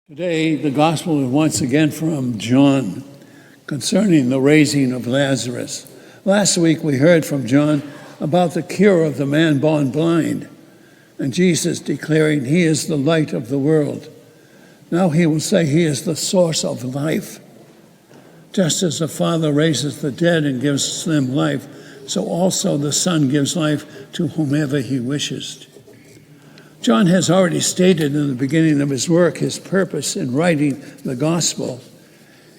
Today, the gospel is once again from John concerning the raising of Lazarus. Last week, we heard from John about the cure of the man born blind, and Jesus declaring he is the light of the world. Now he will say he is the source of life. Just as the Father raises the dead and gives them life, so also the Son gives life to whomever he wishes. John has already stated in the beginning of his work his purpose in writing the gospel.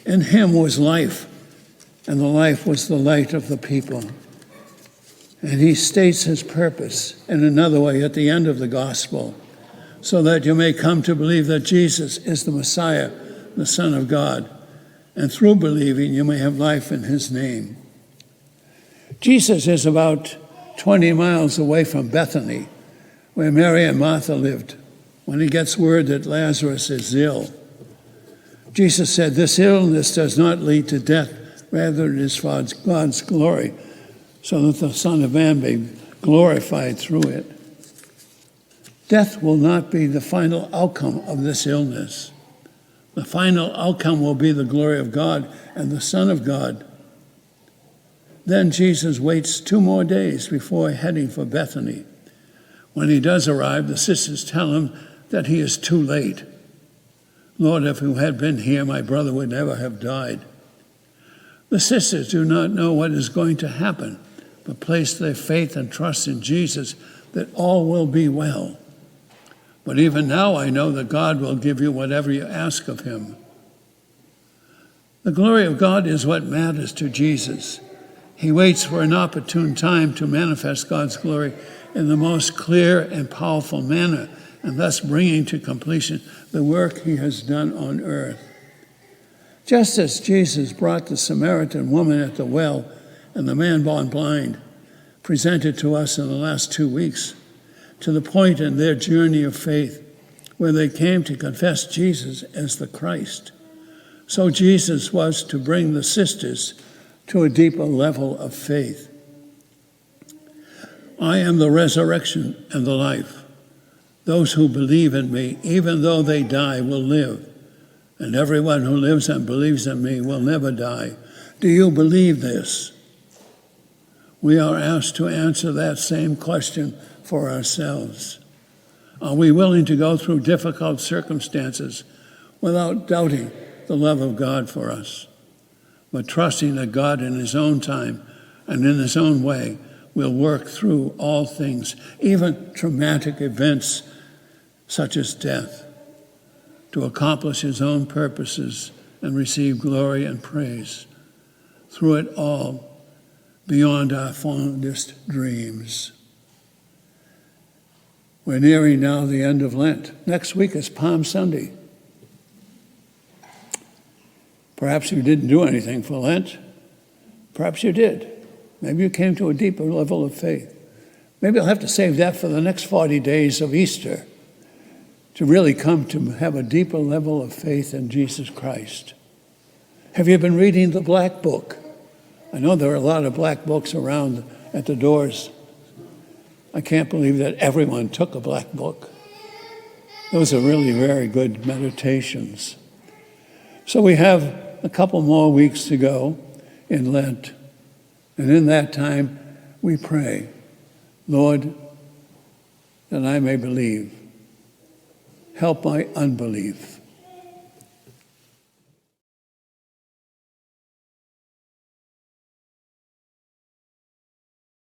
In him was life, and the life was the light of the people. And he states his purpose in another way at the end of the gospel, so that you may come to believe that Jesus is the Messiah, the Son of God, and through believing you may have life in his name. Jesus is about 20 miles away from Bethany, where Mary and Martha lived, when he gets word that Lazarus is ill. Jesus said, "This illness does not lead to death, rather it is for God's glory, so that the Son of Man may be glorified through it." Death will not be the final outcome of this illness. The final outcome will be the glory of God and the Son of God. Then Jesus waits 2 more days before heading for Bethany. When he does arrive, the sisters tell him that he is too late. "Lord, if you had been here, my brother would never have died." The sisters do not know what is going to happen, but place their faith and trust in Jesus that all will be well. "But even now I know that God will give you whatever you ask of him." The glory of God is what matters to Jesus. He waits for an opportune time to manifest God's glory in the most clear and powerful manner, and thus bringing to completion the work he has done on earth. Just as Jesus brought the Samaritan woman at the well and the man born blind, presented to us in the last 2 weeks, to the point in their journey of faith where they came to confess Jesus as the Christ, so Jesus was to bring the sisters to a deeper level of faith. "I am the resurrection and the life. Those who believe in me, even though they die, will live. And everyone who lives and believes in me will never die. Do you believe this?" We are asked to answer that same question for ourselves. Are we willing to go through difficult circumstances without doubting the love of God for us, but trusting that God in his own time and in his own way will work through all things, even traumatic events such as death, to accomplish his own purposes and receive glory and praise through it all, beyond our fondest dreams? We're nearing now the end of Lent. Next week is Palm Sunday. Perhaps you didn't do anything for Lent. Perhaps you did. Maybe you came to a deeper level of faith. Maybe you'll have to save that for the next 40 days of Easter to really come to have a deeper level of faith in Jesus Christ. Have you been reading the Black Book? I know there are a lot of black books around at the doors. I can't believe that everyone took a black book. Those are really very good meditations. So we have a couple more weeks to go in Lent. And in that time, we pray, "Lord, that I may believe. Help my unbelief.